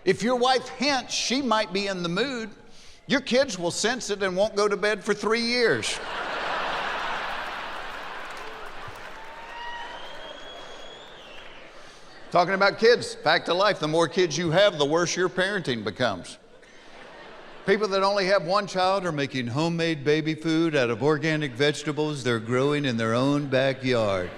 If your wife hints she might be in the mood, your kids will sense it and won't go to bed for 3 years. Talking about kids, fact of life, the more kids you have, the worse your parenting becomes. People that only have one child are making homemade baby food out of organic vegetables they're growing in their own backyard.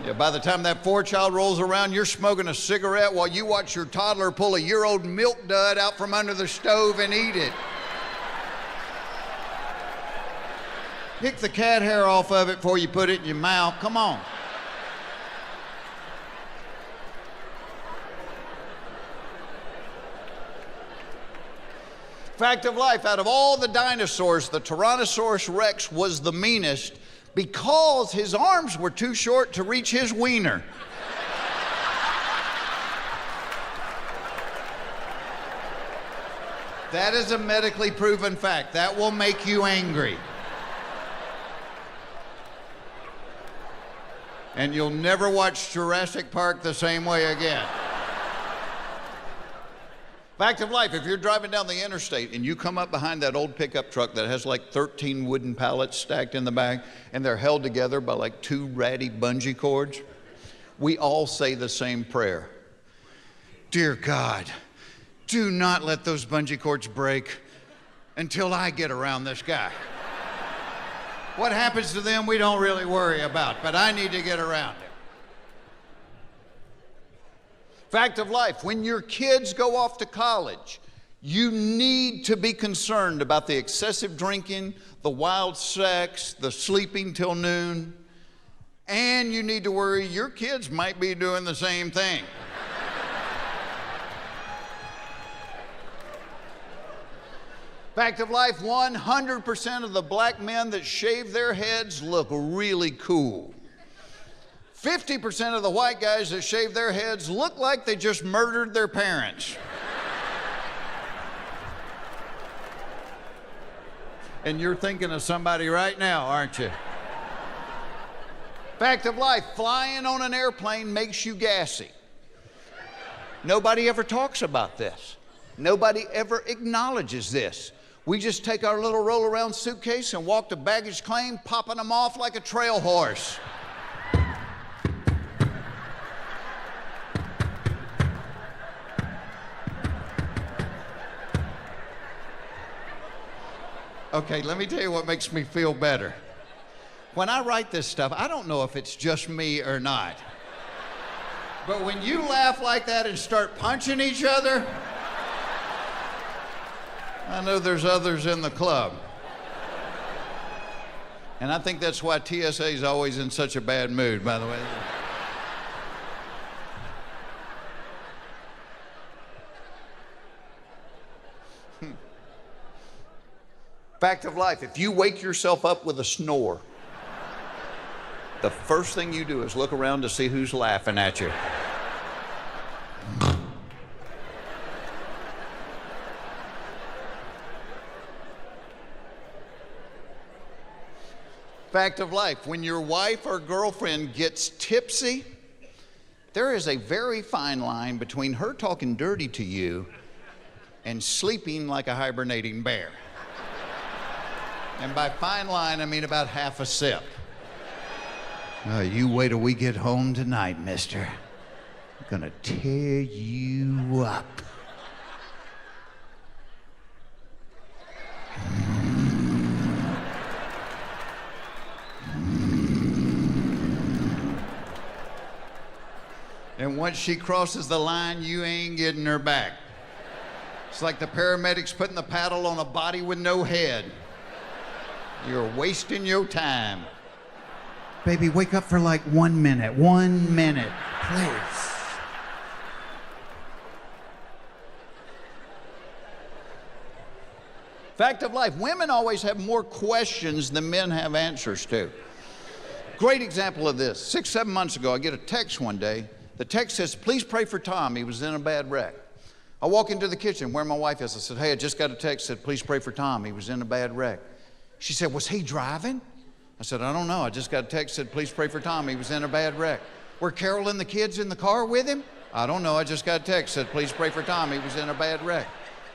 Yeah, by the time that 4th child rolls around, you're smoking a cigarette while you watch your toddler pull a year-old milk dud out from under the stove and eat it. Pick the cat hair off of it before you put it in your mouth. Come on. Fact of life, out of all the dinosaurs, the Tyrannosaurus Rex was the meanest because his arms were too short to reach his wiener. That is a medically proven fact. That will make you angry. And you'll never watch Jurassic Park the same way again. Fact of life, if you're driving down the interstate and you come up behind that old pickup truck that has like 13 wooden pallets stacked in the back and they're held together by like 2 ratty bungee cords, we all say the same prayer. Dear God, do not let those bungee cords break until I get around this guy. What happens to them, we don't really worry about, but I need to get around him. Fact of life, when your kids go off to college, you need to be concerned about the excessive drinking, the wild sex, the sleeping till noon, and you need to worry your kids might be doing the same thing. Fact of life, 100% of the black men that shave their heads look really cool. 50% of the white guys that shave their heads look like they just murdered their parents. And you're thinking of somebody right now, aren't you? Fact of life, flying on an airplane makes you gassy. Nobody ever talks about this. Nobody ever acknowledges this. We just take our little roll-around suitcase and walk to baggage claim, popping them off like a trail horse. Okay, let me tell you what makes me feel better. When I write this stuff, I don't know if it's just me or not. But when you laugh like that and start punching each other, I know there's others in the club. And I think that's why TSA is always in such a bad mood, by the way. Fact of life, if you wake yourself up with a snore, the first thing you do is look around to see who's laughing at you. Fact of life, when your wife or girlfriend gets tipsy, there is a very fine line between her talking dirty to you and sleeping like a hibernating bear. And by fine line, I mean about half a sip. You wait till we get home tonight, mister. I'm gonna tear you up. And once she crosses the line, you ain't getting her back. It's like the paramedics putting the paddle on a body with no head. You're wasting your time. Baby, wake up for like 1 minute. 1 minute, please. Fact of life, women always have more questions than men have answers to. Great example of this. 6, 7 months ago, I get a text one day. The text says, please pray for Tom. He was in a bad wreck. I walk into the kitchen where my wife is. I said, hey, I just got a text that said, please pray for Tom. He was in a bad wreck. She said, was he driving? I said, I don't know. I just got a text that said, please pray for Tom. He was in a bad wreck. Were Carol and the kids in the car with him? I don't know, I just got a text, said, please pray for Tom, he was in a bad wreck.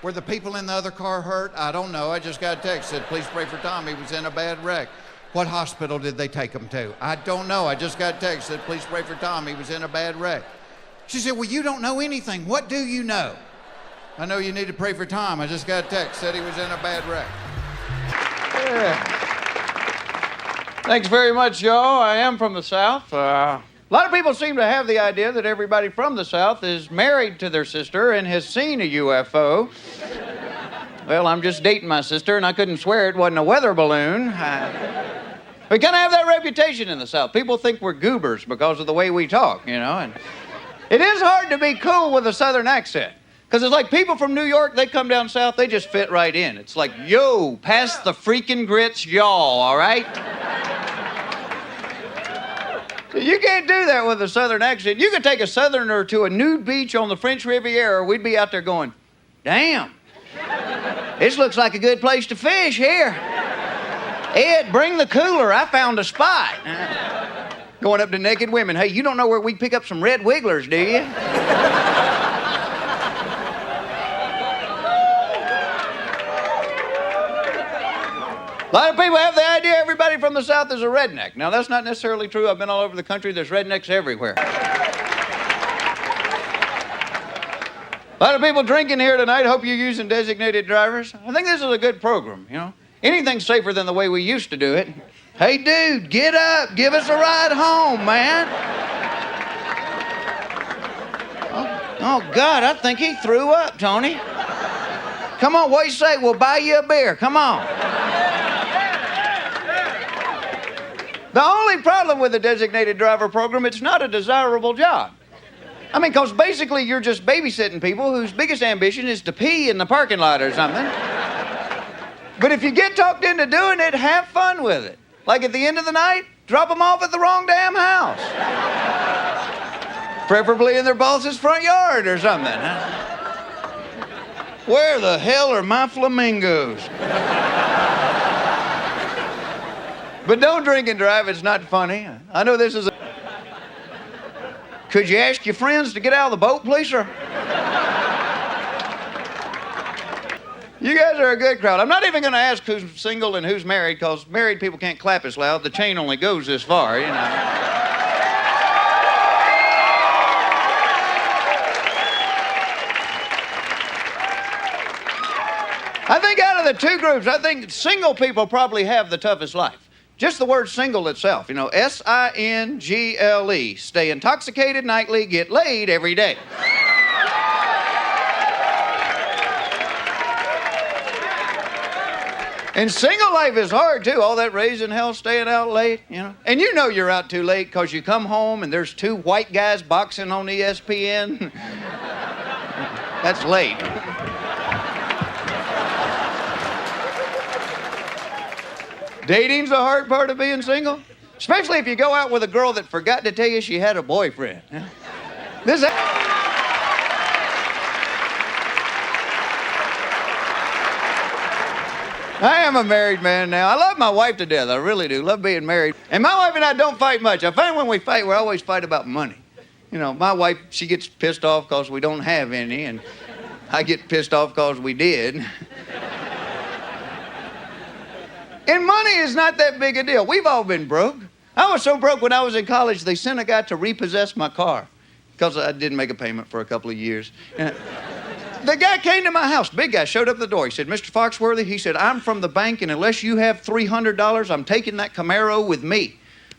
Were the people in the other car hurt? I don't know, I just got a text, said, please pray for Tom, he was in a bad wreck. What hospital did they take him to? I don't know, I just got a text, said, please pray for Tom, he was in a bad wreck. She said, well, you don't know anything, what do you know? I know you need to pray for Tom, I just got a text, said he was in a bad wreck. Yeah. Thanks very much, Joe. I am from the South. A lot of people seem to have the idea that everybody from the South is married to their sister and has seen a UFO. Well, I'm just dating my sister, and I couldn't swear it wasn't a weather balloon. We kind of have that reputation in the South. People think we're goobers because of the way we talk, you know. And it is hard to be cool with a Southern accent. Because it's like people from New York, they come down south, they just fit right in. It's like, yo, pass the freaking grits, y'all, all right? You can't do that with a Southern accent. You could take a Southerner to a nude beach on the French Riviera, we'd be out there going, damn, this looks like a good place to fish here. Ed, bring the cooler, I found a spot. Going up to naked women, hey, you don't know where we pick up some red wigglers, do you? A lot of people have the idea everybody from the South is a redneck. Now, that's not necessarily true. I've been all over the country. There's rednecks everywhere. A lot of people drinking here tonight. Hope you're using designated drivers. I think this is a good program, you know. Anything's safer than the way we used to do it. Hey, dude, get up. Give us a ride home, man. Oh, God, I think he threw up, Tony. Come on, what do you say? We'll buy you a beer. Come on. The only problem with the designated driver program, it's not a desirable job. I mean, because basically you're just babysitting people whose biggest ambition is to pee in the parking lot or something. But if you get talked into doing it, have fun with it. Like at the end of the night, drop them off at the wrong damn house. Preferably in their boss's front yard or something. Huh? Where the hell are my flamingos? But don't drink and drive, it's not funny. I know this is a... Could you ask your friends to get out of the boat, please, sir? You guys are a good crowd. I'm not even going to ask who's single and who's married, because married people can't clap as loud. The chain only goes this far, you know. I think out of the two groups, I think single people probably have the toughest life. Just the word single itself, you know, S-I-N-G-L-E. Stay intoxicated nightly, get laid every day. And single life is hard, too. All that raising hell, staying out late, you know. And you know you're out too late because you come home and there's two white guys boxing on ESPN. That's late. Dating's the hard part of being single, especially if you go out with a girl that forgot to tell you she had a boyfriend. This. I am a married man now. I love my wife to death. I really do. Love being married. And my wife and I don't fight much. I find when we fight, we always fight about money. You know, my wife, she gets pissed off because we don't have any, and I get pissed off because we did. And money is not that big a deal. We've all been broke. I was so broke when I was in college, they sent a guy to repossess my car because I didn't make a payment for a couple of years. The guy came to my house, big guy, showed up at the door. He said, Mr. Foxworthy, he said, I'm from the bank, and unless you have $300, I'm taking that Camaro with me.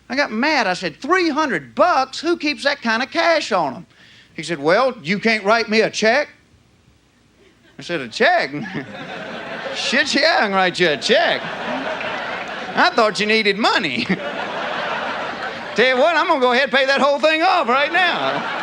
I got mad. I said, $300? Who keeps that kind of cash on them? He said, well, you can't write me a check? I said, a check? Shit, yeah, I can write you a check. I thought you needed money. Tell you what, I'm going to go ahead and pay that whole thing off right now.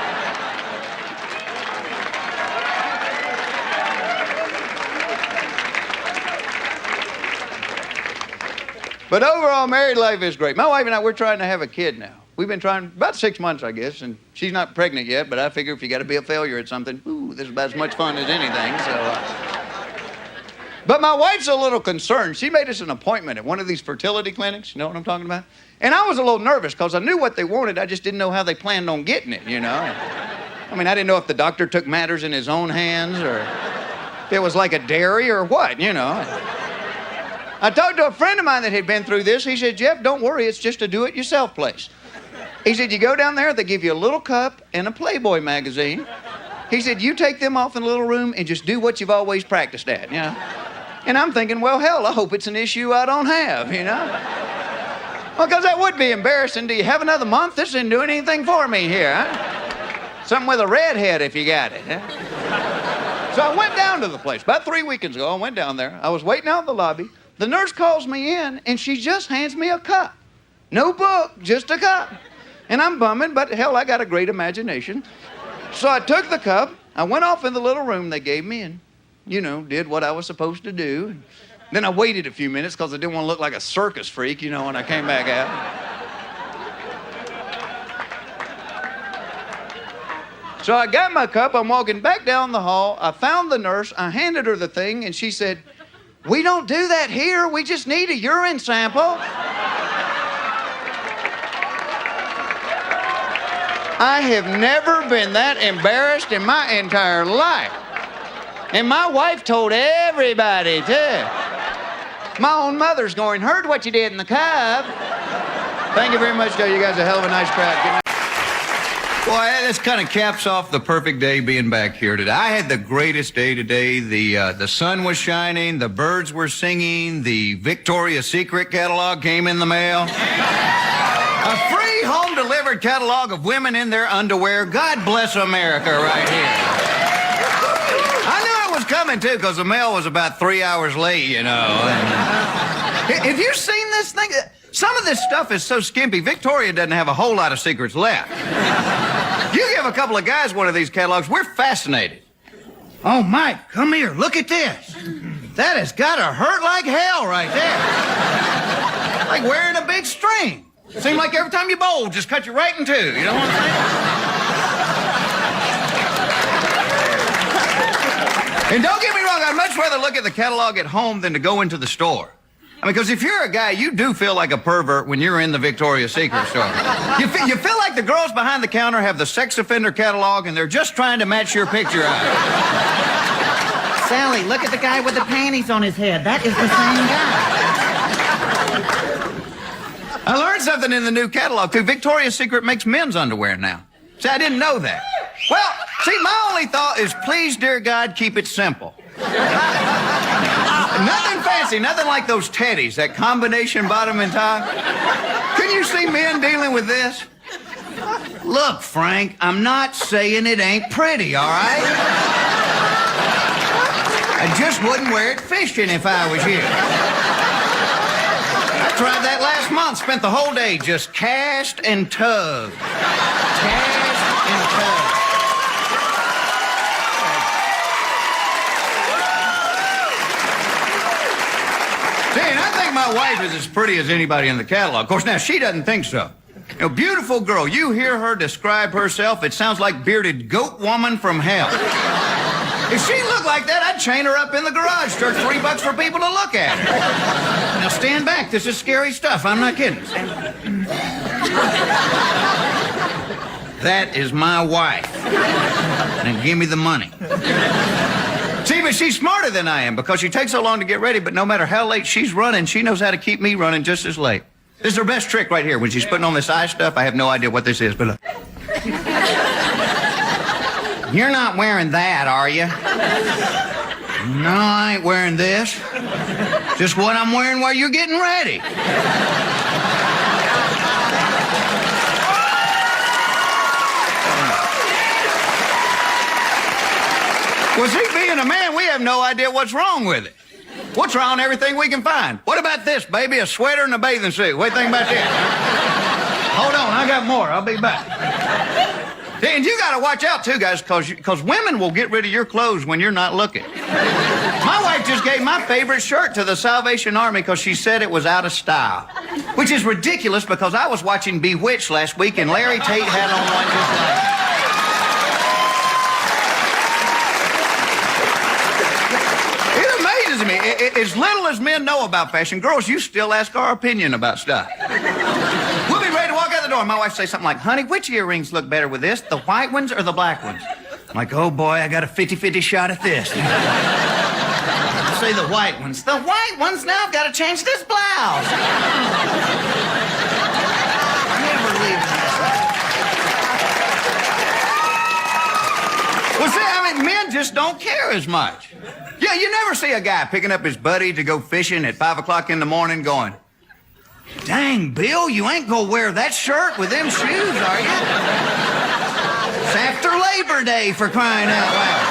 But overall, married life is great. My wife and I, we're trying to have a kid now. We've been trying about 6 months, I guess, and she's not pregnant yet, but I figure if you got to be a failure at something, ooh, this is about as much fun as anything, so... But my wife's a little concerned. She made us an appointment at one of these fertility clinics. You know what I'm talking about? And I was a little nervous because I knew what they wanted. I just didn't know how they planned on getting it, you know. I mean, I didn't know if the doctor took matters in his own hands or if it was like a dairy or what, you know. I talked to a friend of mine that had been through this. He said, Jeff, don't worry, it's just a do-it-yourself place. He said, you go down there, they give you a little cup and a Playboy magazine. He said, you take them off in a little room and just do what you've always practiced at, you know. And I'm thinking, well, hell, I hope it's an issue I don't have, you know. Well, because that would be embarrassing. Do you have another month? This isn't doing anything for me here, huh? Something with a redhead if you got it, huh? So I went down to the place. About 3 weekends ago, I went down there. I was waiting out in the lobby. The nurse calls me in, and she just hands me a cup. No book, just a cup. And I'm bumming, but hell, I got a great imagination. So I took the cup, I went off in the little room they gave me and, you know, did what I was supposed to do. And then I waited a few minutes because I didn't want to look like a circus freak, you know, when I came back out. So I got my cup, I'm walking back down the hall, I found the nurse, I handed her the thing, and she said, we don't do that here, we just need a urine sample. I have never been that embarrassed in my entire life. And my wife told everybody, too. My own mother's going, heard what you did in the cup. Thank you very much, Joe. You guys are a hell of a nice crowd. Good night. Boy, this kind of caps off the perfect day being back here today. I had the greatest day today. The sun was shining, the birds were singing, the Victoria's Secret catalog came in the mail. A free home-delivered catalog of women in their underwear. God bless America right here. I knew it was coming, too, because the mail was about 3 hours late, you know. Have you seen this thing? Some of this stuff is so skimpy, Victoria doesn't have a whole lot of secrets left. You give a couple of guys one of these catalogs, we're fascinated. Oh, Mike, come here. Look at this. That has got to hurt like hell right there. Like wearing a big string. Seems like every time you bowl, just cut you right in two. You know what I'm saying? And don't get me wrong, I'd much rather look at the catalog at home than to go into the store. I mean, because if you're a guy, you do feel like a pervert when you're in the Victoria's Secret store. You feel like the girls behind the counter have the sex offender catalog and they're just trying to match your picture out. Sally, look at the guy with the panties on his head. That is the same guy. I learned something in the new catalog, too. Victoria's Secret makes men's underwear now. See, I didn't know that. Well, see, my only thought is, please, dear God, keep it simple. Nothing fancy, nothing like those teddies, that combination bottom and top. Can you see men dealing with this? Look, Frank, I'm not saying it ain't pretty, all right? I just wouldn't wear it fishing if I was you. I tried that last month, spent the whole day just cast and tug. Cast and tug. See, and I think my wife is as pretty as anybody in the catalog. Of course, now, she doesn't think so. You know, beautiful girl, you hear her describe herself, it sounds like bearded goat woman from hell. If she looked like that, I'd chain her up in the garage, charge $3 for people to look at her. Now stand back, this is scary stuff, I'm not kidding. That is my wife. Now give me the money. See, but she's smarter than I am because she takes so long to get ready, but no matter how late she's running, she knows how to keep me running just as late. This is her best trick right here. When she's putting on this eye stuff, I have no idea what this is, but look. You're not wearing that, are you? No, I ain't wearing this. Just what I'm wearing while you're getting ready. Well, see, being a man, we have no idea what's wrong with it. We'll try on everything we can find. What about this, baby? A sweater and a bathing suit. What do you think about this? Hold on, I got more. I'll be back. See, and you got to watch out, too, guys, because women will get rid of your clothes when you're not looking. My wife just gave my favorite shirt to the Salvation Army because she said it was out of style, which is ridiculous because I was watching Bewitched last week and Larry Tate had on one just like that. Me. As little as men know about fashion, girls, you still ask our opinion about stuff. We'll be ready to walk out the door. door, and my wife say something like, honey, which earrings look better with this, the white ones or the black ones? I'm like, oh boy, I got a 50-50 shot at this. I say the white ones. The white ones? Now I've got to change this blouse. Never leave this. Well, see, I mean, men just don't care as much. Yeah, you never see a guy picking up his buddy to go fishing at 5 o'clock in the morning going, dang, Bill, you ain't gonna wear that shirt with them shoes, are you? It's after Labor Day, for crying out loud.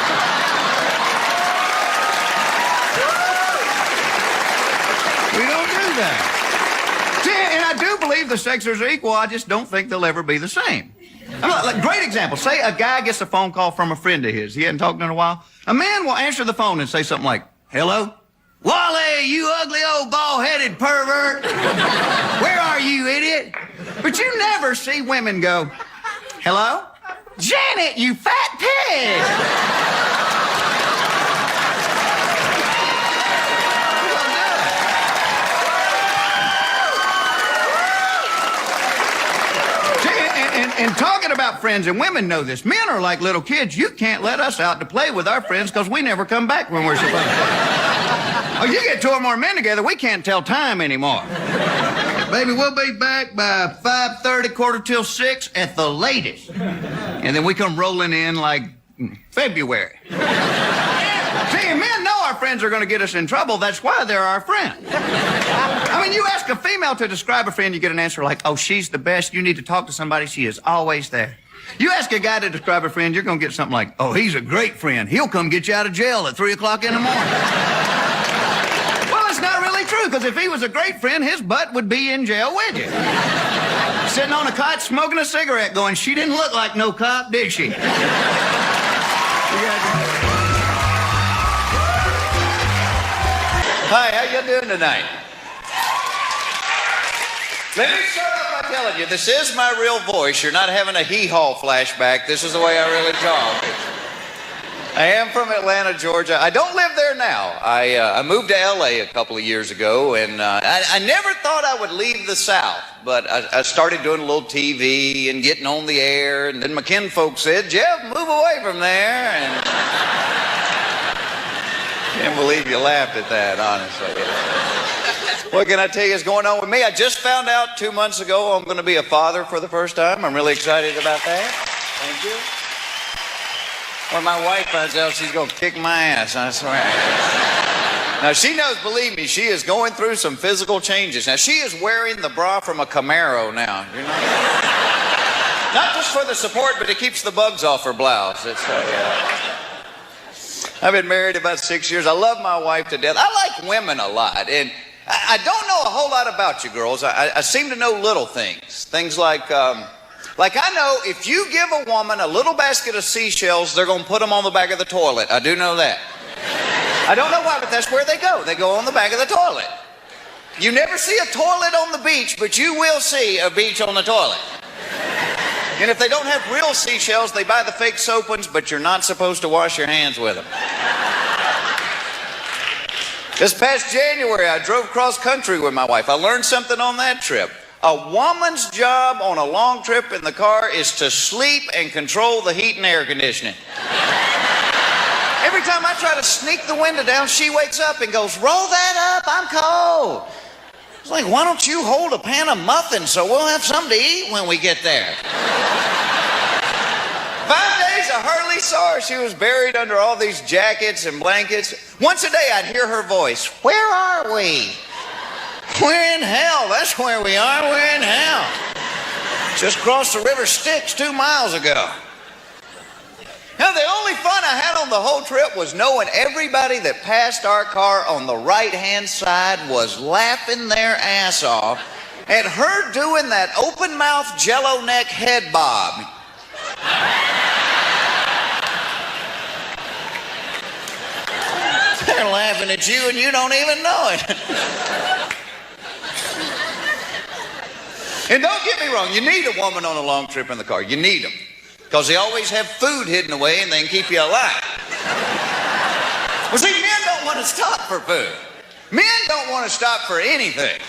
We don't do that. See, and I do believe the sexes are equal. I just don't think they'll ever be the same. Like, great example. Say a guy gets a phone call from a friend of his. He hadn't talked to him in a while. A man will answer the phone and say something like, hello? Wally, you ugly old bald-headed pervert. Where are you, idiot? But you never see women go, hello? Janet, you fat pig. And talking about friends, and women know this, men are like little kids. You can't let us out to play with our friends because we never come back when we're supposed to. Oh, you get 2 or more men together, we can't tell time anymore. Baby, we'll be back by 5:30, 5:45 at the latest. And then we come rolling in like February. See, men know our friends are going to get us in trouble. That's why they're our friends. I mean, you ask a female to describe a friend, you get an answer like, oh, she's the best. You need to talk to somebody. She is always there. You ask a guy to describe a friend, you're going to get something like, oh, he's a great friend. He'll come get you out of jail at 3 o'clock in the morning. Well, it's not really true, because if he was a great friend, his butt would be in jail with you. Sitting on a cot, smoking a cigarette, going, she didn't look like no cop, did she? Hi, how you doing tonight? Let me start off by telling you, this is my real voice. You're not having a hee-haw flashback. This is the way I really talk. I am from Atlanta, Georgia. I don't live there now. I moved to L.A. a couple of years ago, and I never thought I would leave the South. But I started doing a little TV and getting on the air, and then my kinfolk said, Jeff, move away from there. And can't believe you laughed at that, honestly. What can I tell you is going on with me? I just found out 2 months ago I'm going to be a father for the first time. I'm really excited about that. Thank you. When my wife finds out, she's going to kick my ass, I swear. Now, she knows, believe me, she is going through some physical changes. Now, she is wearing the bra from a Camaro now. You know? Not just for the support, but it keeps the bugs off her blouse. It's I've been married about 6 years. I love my wife to death. I like women a lot, and I don't know a whole lot about you girls. I seem to know little things. Things like I know if you give a woman a little basket of seashells, they're going to put them on the back of the toilet. I do know that. I don't know why, but that's where they go. They go on the back of the toilet. You never see a toilet on the beach, but you will see a beach on the toilet. And if they don't have real seashells, they buy the fake soap ones, but you're not supposed to wash your hands with them. This past January, I drove cross country with my wife. I learned something on that trip. A woman's job on a long trip in the car is to sleep and control the heat and air conditioning. Every time I try to sneak the window down, she wakes up and goes, roll that up, I'm cold. It's like, why don't you hold a pan of muffins so we'll have something to eat when we get there? 5 days I hardly saw her. She was buried under all these jackets and blankets. Once a day I'd hear her voice. Where are we? We're in hell. That's where we are. We're in hell. Just crossed the River Styx 2 miles ago. Now, the only fun I had on the whole trip was knowing everybody that passed our car on the right-hand side was laughing their ass off at her doing that open-mouth jello neck head bob. They're laughing at you and you don't even know it. And don't get me wrong, you need a woman on a long trip in the car. You need them. Because they always have food hidden away and they can keep you alive. Well, see, men don't want to stop for food. Men don't want to stop for anything.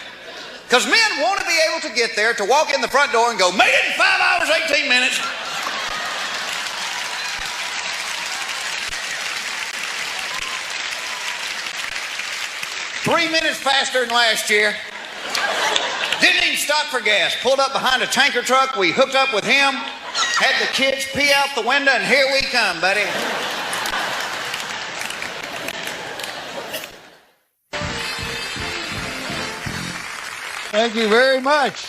Because men want to be able to get there, to walk in the front door and go, made it in 5 hours, 18 minutes. Three minutes faster than last year. Didn't even stop for gas. Pulled up behind a tanker truck. We hooked up with him. Had the kids pee out the window, and here we come, buddy. Thank you very much.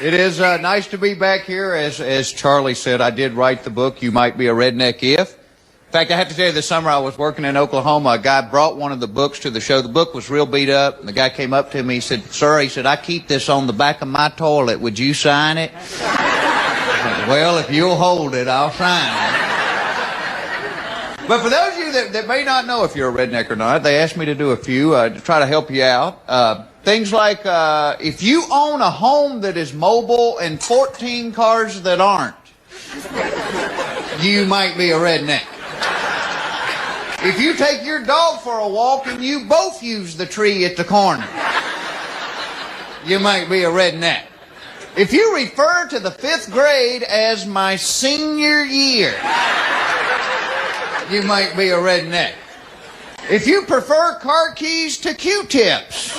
It is nice to be back here. As Charlie said, I did write the book, You Might Be a Redneck If. In fact, I have to tell you, this summer I was working in Oklahoma. A guy brought one of the books to the show. The book was real beat up. And the guy came up to me. He said, sir, he said, I keep this on the back of my toilet. Would you sign it? I said, well, if you'll hold it, I'll sign it. But for those of you that may not know if you're a redneck or not, they asked me to do a few to try to help you out. Things like if you own a home that is mobile and 14 cars that aren't, you might be a redneck. If you take your dog for a walk and you both use the tree at the corner, you might be a redneck. If you refer to the 5th grade as my senior year, you might be a redneck. If you prefer car keys to Q-tips,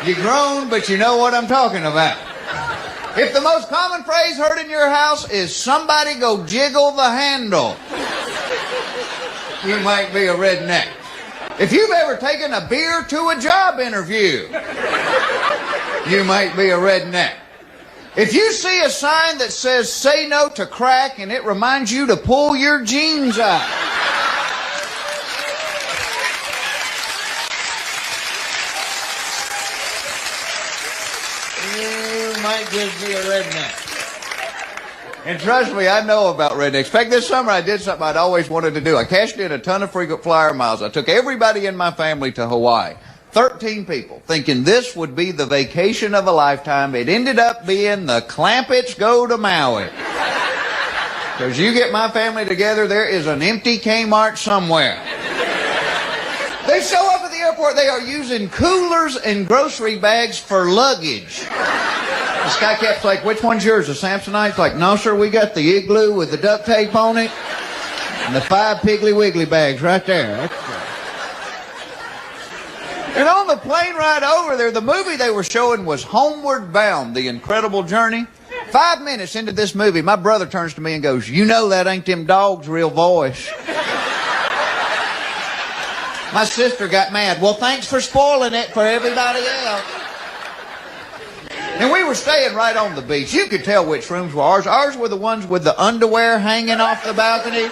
you're grown, but you know what I'm talking about. If the most common phrase heard in your house is somebody go jiggle the handle, you might be a redneck. If you've ever taken a beer to a job interview, you might be a redneck. If you see a sign that says say no to crack and it reminds you to pull your jeans up, you might just be a redneck. And trust me, I know about rednecks. In fact, this summer I did something I'd always wanted to do. I cashed in a ton of frequent flyer miles. I took everybody in my family to Hawaii. 13 people, thinking this would be the vacation of a lifetime. It ended up being the Clampets go to Maui. Because you get my family together, there is an empty Kmart somewhere. They show up at the airport, they are using coolers and grocery bags for luggage. This guy kept like, which one's yours, the Samsonite? Like, no, sir, we got the Igloo with the duct tape on it. And the 5 Piggly Wiggly bags right there. And on the plane ride over there, the movie they were showing was Homeward Bound, The Incredible Journey. 5 minutes into this movie, my brother turns to me and goes, you know that ain't them dogs' real voice. My sister got mad. Well, thanks for spoiling it for everybody else. And we were staying right on the beach. You could tell which rooms were ours. Ours were the ones with the underwear hanging off the balcony.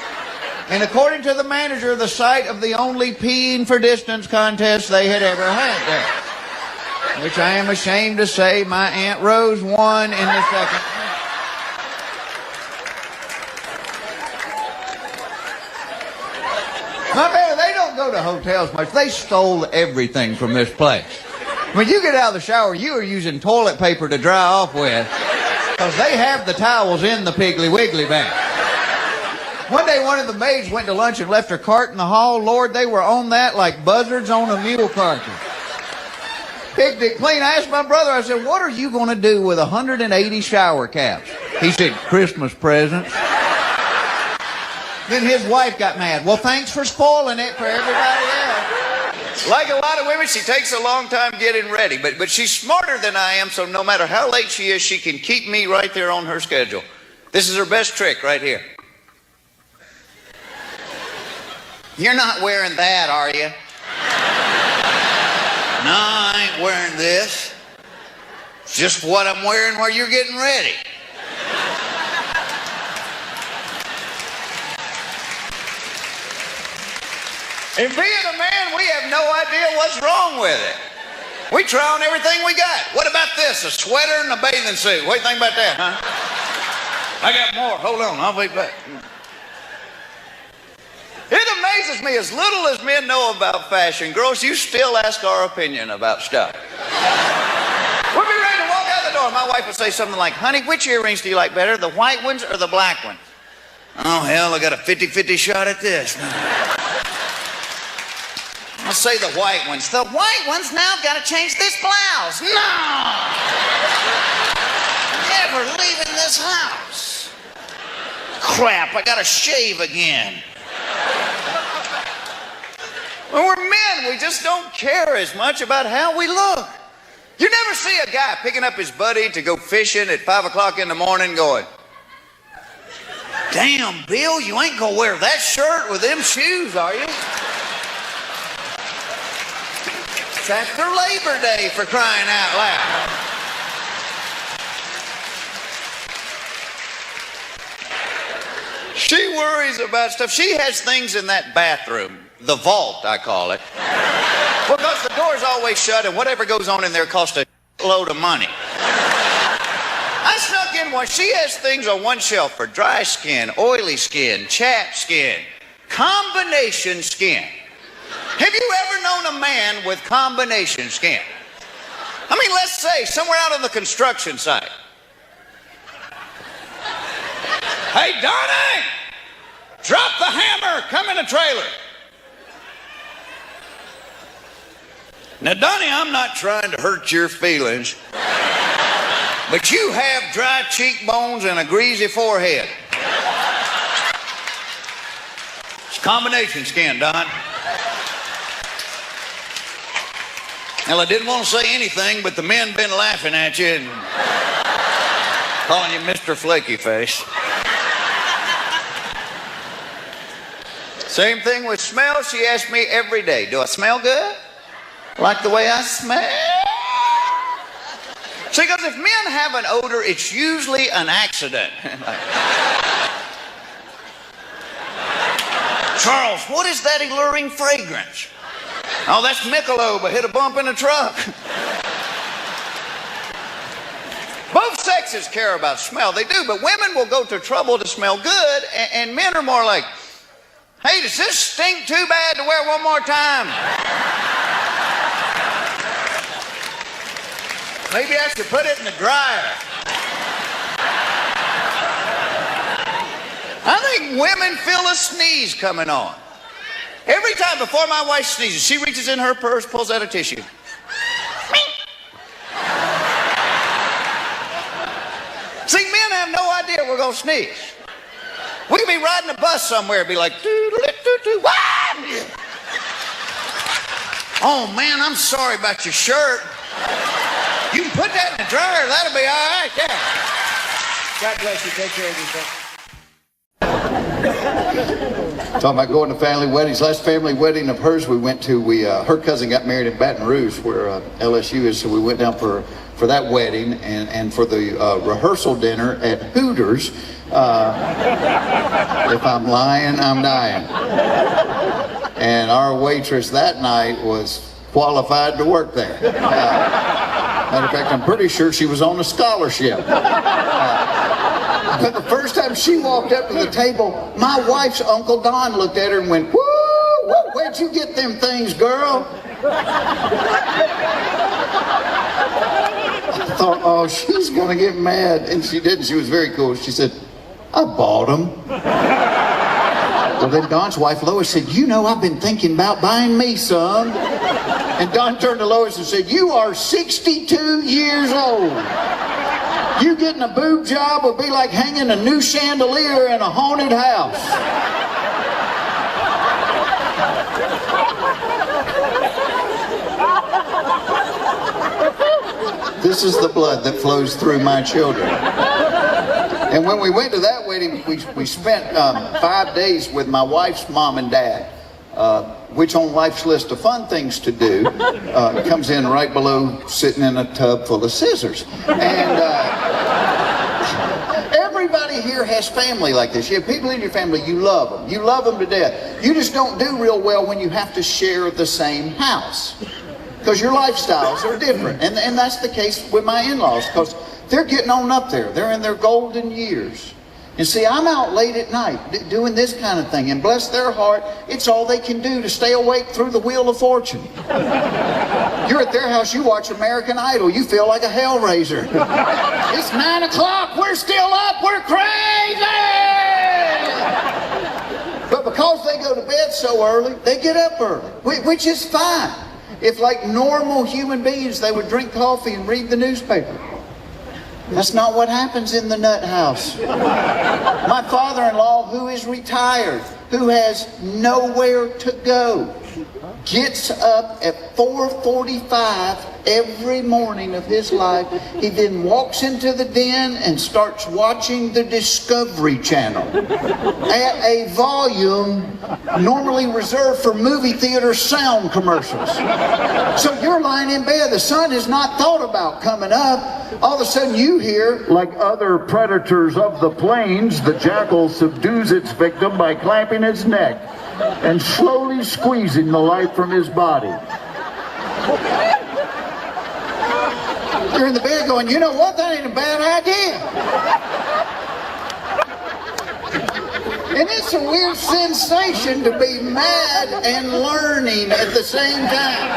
And according to the manager, the site of the only peeing for distance contest they had ever had there. Which I am ashamed to say my Aunt Rose won in the second. My family, they don't go to hotels much. They stole everything from this place. When you get out of the shower, you are using toilet paper to dry off with because they have the towels in the Piggly Wiggly bag. One day, one of the maids went to lunch and left her cart in the hall. Lord, they were on that like buzzards on a mule carcass. Picked it clean. I asked my brother, I said, what are you going to do with 180 shower caps? He said, Christmas presents. Then his wife got mad. Well, thanks for spoiling it for everybody else. Like a lot of women, she takes a long time getting ready, but she's smarter than I am, so no matter how late she is, she can keep me right there on her schedule. This is her best trick right here. You're not wearing that, are you? No, I ain't wearing this. It's just what I'm wearing while you're getting ready. And being a man, we have no idea what's wrong with it. We try on everything we got. What about this? A sweater and a bathing suit. What do you think about that, huh? I got more. Hold on, I'll be back. It amazes me, as little as men know about fashion, girls, you still ask our opinion about stuff. We'll be ready to walk out the door. My wife would say something like, honey, which earrings do you like better, the white ones or the black ones? Oh, hell, I got a 50-50 shot at this. I'll say the white ones. The white ones now gotta change this blouse. No! Never leaving this house. Crap, I gotta shave again. When we're men, we just don't care as much about how we look. You never see a guy picking up his buddy to go fishing at 5 o'clock in the morning going, damn, Bill, you ain't gonna wear that shirt with them shoes, are you? It's after Labor Day, for crying out loud. She worries about stuff. She has things in that bathroom, the vault, I call it, because the door's always shut and whatever goes on in there costs a load of money. I snuck in one. She has things on one shelf for dry skin, oily skin, chapped skin, combination skin. Have you ever known a man with combination skin? I mean, let's say somewhere out on the construction site. Hey, Donnie! Drop the hammer! Come in a trailer. Now, Donnie, I'm not trying to hurt your feelings, but you have dry cheekbones and a greasy forehead. It's combination skin, Don. Well, I didn't want to say anything, but the men been laughing at you and calling you Mr. Flaky Face. Same thing with smell. She asks me every day, do I smell good? Like the way I smell? See, because if men have an odor, it's usually an accident. Charles, what is that alluring fragrance? Oh, that's Michelob. I hit a bump in a truck. Both sexes care about smell. They do, but women will go to trouble to smell good, and men are more like, hey, does this stink too bad to wear one more time? Maybe I should put it in the dryer. I think women feel a sneeze coming on. Every time before my wife sneezes, she reaches in her purse, pulls out a tissue. See, men have no idea we're going to sneeze. We could be riding a bus somewhere and be like, doo-doo-doo-doo-doo, wah! Oh, man, I'm sorry about your shirt. You can put that in the dryer. That'll be all right. Yeah. God bless you. Take care of yourself. Talking about going to family weddings. Last family wedding of hers we went to, her cousin got married in Baton Rouge, where LSU is, so we went down for that wedding and for the rehearsal dinner at Hooters. If I'm lying, I'm dying. And our waitress that night was qualified to work there. Matter of fact, I'm pretty sure she was on a scholarship. But the first time she walked up to the table, my wife's Uncle Don looked at her and went, woo, where'd you get them things, girl? I thought, oh, she's gonna get mad. And she didn't. She was very cool. She said, I bought them. Well, then Don's wife, Lois, said, you know, I've been thinking about buying me some. And Don turned to Lois and said, you are 62 years old. You getting a boob job would be like hanging a new chandelier in a haunted house. This is the blood that flows through my children. And when we went to that wedding, we spent 5 days with my wife's mom and dad, which on life's list of fun things to do comes in right below sitting in a tub full of scissors. And everybody here has family like this. You have people in your family, you love them. You love them to death. You just don't do real well when you have to share the same house, because your lifestyles are different. And that's the case with my in-laws, because they're getting on up there. They're in their golden years. And see, I'm out late at night doing this kind of thing, and bless their heart, it's all they can do to stay awake through the Wheel of Fortune. You're at their house, you watch American Idol, you feel like a hellraiser. It's 9 o'clock, we're still up, we're crazy! But because they go to bed so early, they get up early, which is fine. If like normal human beings, they would drink coffee and read the newspaper. That's not what happens in the nut house. My father-in-law, who is retired, who has nowhere to go, gets up at 4:45 every morning of his life. He then walks into the den and starts watching the Discovery Channel at a volume normally reserved for movie theater sound commercials. So you're lying in bed, the sun has not thought about coming up. All of a sudden you hear, like other predators of the plains, the jackal subdues its victim by clamping its neck and slowly squeezing the life from his body. You're in the bed going, you know what, that ain't a bad idea. And it's a weird sensation to be mad and learning at the same time.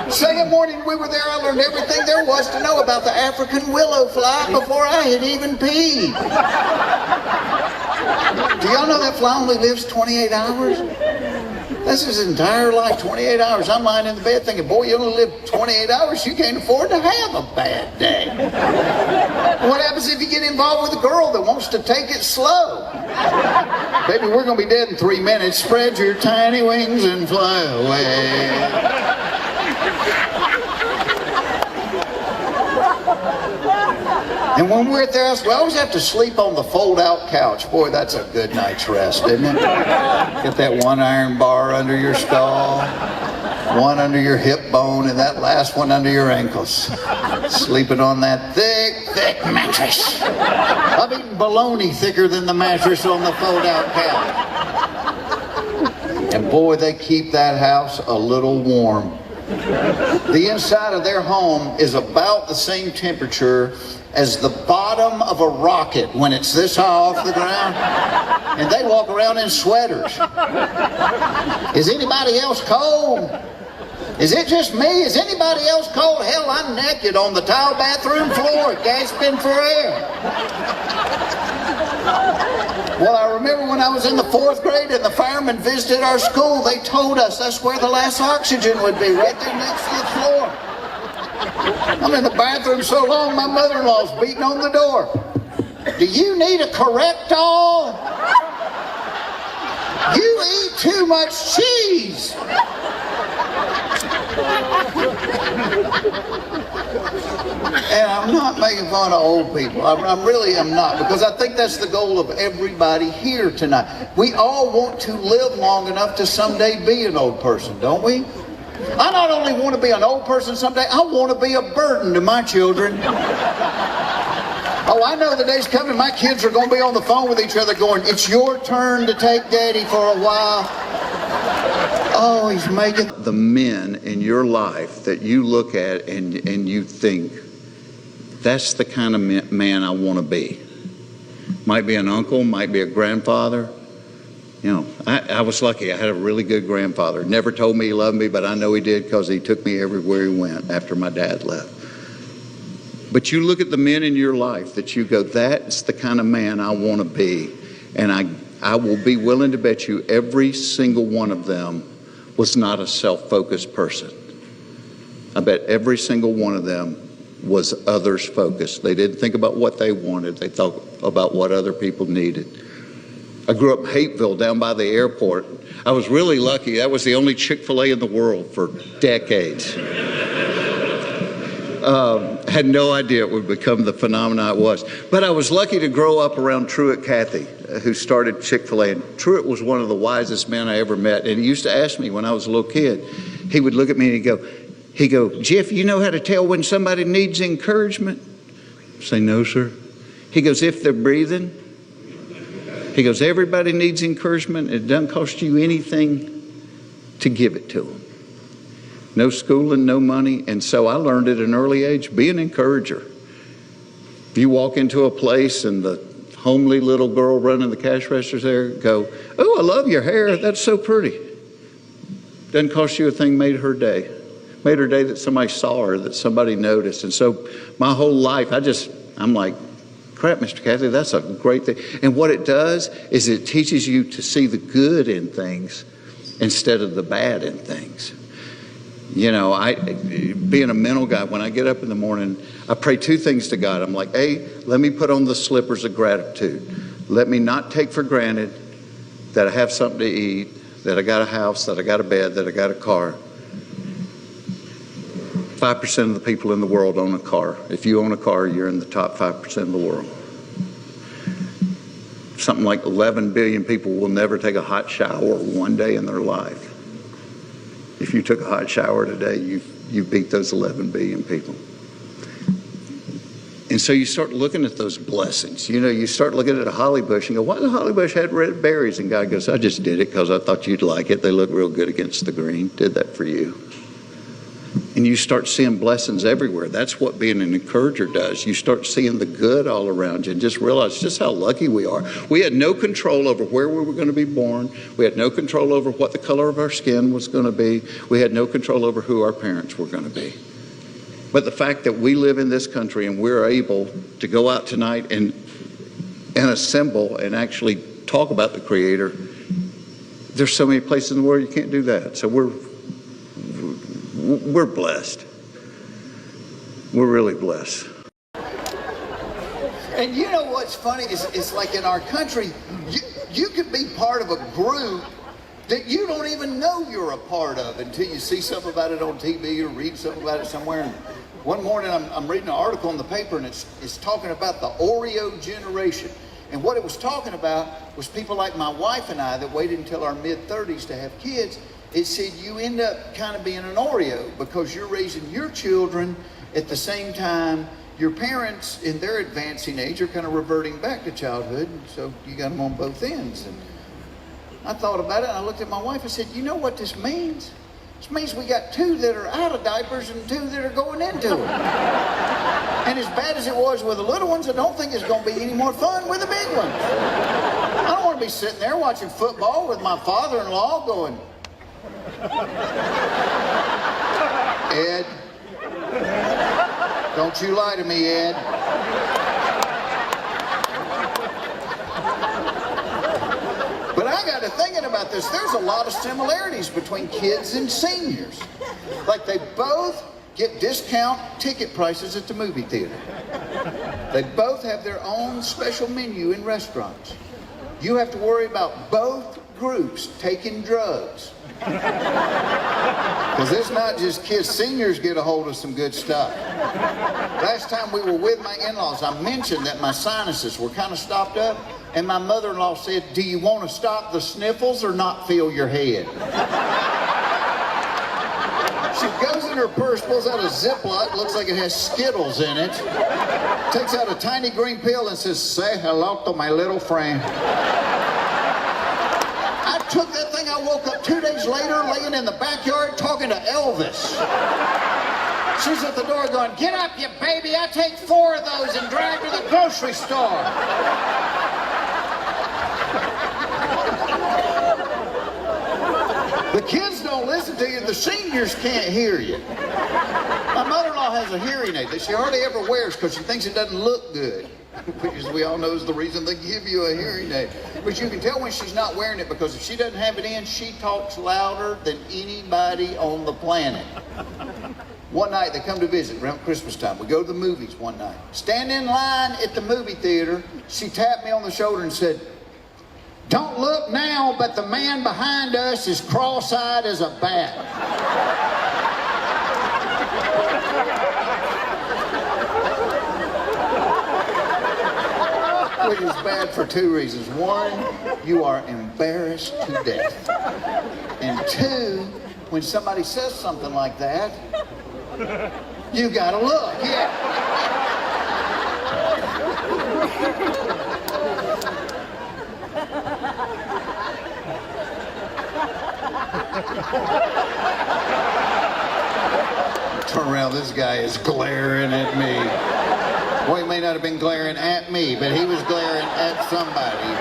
Second morning we were there, I learned everything there was to know about the African willow fly before I had even peed. Do y'all know that fly only lives 28 hours? That's his entire life, 28 hours. I'm lying in the bed thinking, boy, you only live 28 hours, you can't afford to have a bad day. What happens if you get involved with a girl that wants to take it slow? Baby, we're going to be dead in 3 minutes. Spread your tiny wings and fly away. And when we're at their house, we always have to sleep on the fold-out couch. Boy, that's a good night's rest, isn't it? Get that one iron bar under your skull, one under your hip bone, and that last one under your ankles. Sleeping on that thick, thick mattress. I've eaten bologna thicker than the mattress on the fold-out couch. And boy, they keep that house a little warm. The inside of their home is about the same temperature as the bottom of a rocket when it's this high off the ground, and they walk around in sweaters. Is anybody else cold? Is it just me? Is anybody else cold? Hell, I'm naked on the tile bathroom floor, gasping for air. Well, I remember when I was in the 4th grade and the firemen visited our school, they told us that's where the last oxygen would be, right there next to the floor. I'm in the bathroom so long, my mother-in-law's beating on the door. Do you need a Correctol? You eat too much cheese. And I'm not making fun of old people. I really am not, because I think that's the goal of everybody here tonight. We all want to live long enough to someday be an old person, don't we? I not only want to be an old person someday, I want to be a burden to my children. Oh, I know the day's coming, my kids are going to be on the phone with each other going, it's your turn to take daddy for a while. Oh, he's making... The men in your life that you look at and you think, that's the kind of man I want to be. Might be an uncle, might be a grandfather. You know, I was lucky. I had a really good grandfather. Never told me he loved me, but I know he did because he took me everywhere he went after my dad left. But you look at the men in your life that you go, that's the kind of man I want to be. And I will be willing to bet you every single one of them was not a self-focused person. I bet every single one of them was others focused. They didn't think about what they wanted. They thought about what other people needed. I grew up in Hapeville down by the airport. I was really lucky. That was the only Chick-fil-A in the world for decades. Had no idea it would become the phenomenon it was. But I was lucky to grow up around Truett Cathy, who started Chick-fil-A. And Truett was one of the wisest men I ever met. And he used to ask me when I was a little kid, he would look at me and he'd go, Jeff, you know how to tell when somebody needs encouragement? I say, no, sir. He goes, if they're breathing. He goes, everybody needs encouragement. It doesn't cost you anything to give it to them. No schooling, no money. And so I learned at an early age, be an encourager. If you walk into a place and the homely little girl running the cash registers there go, oh, I love your hair. That's so pretty. Doesn't cost you a thing, made her day. Made her day that somebody saw her, that somebody noticed. And so my whole life, I'm like, Crap, Mr. Cathy, that's a great thing. And what it does is it teaches you to see the good in things instead of the bad in things. You know, being a mental guy, when I get up in the morning, I pray two things to God. I'm like, A, let me put on the slippers of gratitude. Let me not take for granted that I have something to eat, that I got a house, that I got a bed, that I got a car. 5% of the people in the world own a car. If you own a car, you're in the top 5% of the world. Something like 11 billion people will never take a hot shower one day in their life. If you took a hot shower today, you beat those 11 billion people. And so you start looking at those blessings. You know, you start looking at a holly bush and go, why the holly bush had red berries? And God goes, I just did it because I thought you'd like it. They look real good against the green. Did that for you. And you start seeing blessings everywhere. That's what being an encourager does. You start seeing the good all around you and just realize just how lucky we are. We had no control over where we were going to be born. We had no control over what the color of our skin was going to be. We had no control over who our parents were going to be. But the fact that we live in this country and we're able to go out tonight and assemble and actually talk about the Creator, there's so many places in the world you can't do that. So we're blessed. We're really blessed. And you know what's funny is it's like in our country, you could be part of a group that you don't even know you're a part of until you see something about it on TV or read something about it somewhere. And one morning I'm reading an article in the paper and it's talking about the Oreo generation. And what it was talking about was people like my wife and I that waited until our mid-30s to have kids. It said you end up kind of being an Oreo because you're raising your children at the same time your parents in their advancing age are kind of reverting back to childhood. And so you got them on both ends. And I thought about it and I looked at my wife and said, you know what this means? This means we got two that are out of diapers and two that are going into them. And as bad as it was with the little ones, I don't think it's going to be any more fun with the big ones. I don't want to be sitting there watching football with my father-in-law going, Ed, don't you lie to me, Ed. But I got to thinking about this. There's a lot of similarities between kids and seniors. Like they both get discount ticket prices at the movie theater. They both have their own special menu in restaurants. You have to worry about both groups taking drugs. Because it's not just kids. Seniors get a hold of some good stuff. Last time we were with my in-laws, I mentioned that my sinuses were kind of stopped up, and my mother-in-law said, do you want to stop the sniffles or not feel your head? She goes in her purse, pulls out a Ziploc, looks like it has Skittles in it, takes out a tiny green pill and says, say hello to my little friend. I took that thing, I woke up 2 days later laying in the backyard talking to Elvis. She's at the door going, get up, you baby, I take 4 of those and drive to the grocery store. The kids don't listen to you, the seniors can't hear you. My mother-in-law has a hearing aid that she hardly ever wears because she thinks it doesn't look good. Which, as we all know, is the reason they give you a hearing aid. But you can tell when she's not wearing it because if she doesn't have it in, she talks louder than anybody on the planet. One night they come to visit around Christmas time. We go to the movies one night. Stand in line at the movie theater. She tapped me on the shoulder and said, don't look now, but the man behind us is cross-eyed as a bat. Which is bad for 2 reasons. 1, you are embarrassed to death. And 2, when somebody says something like that, you gotta look. Yeah. Turn around, this guy is glaring at me. Well, he may not have been glaring at me, but he was glaring at somebody.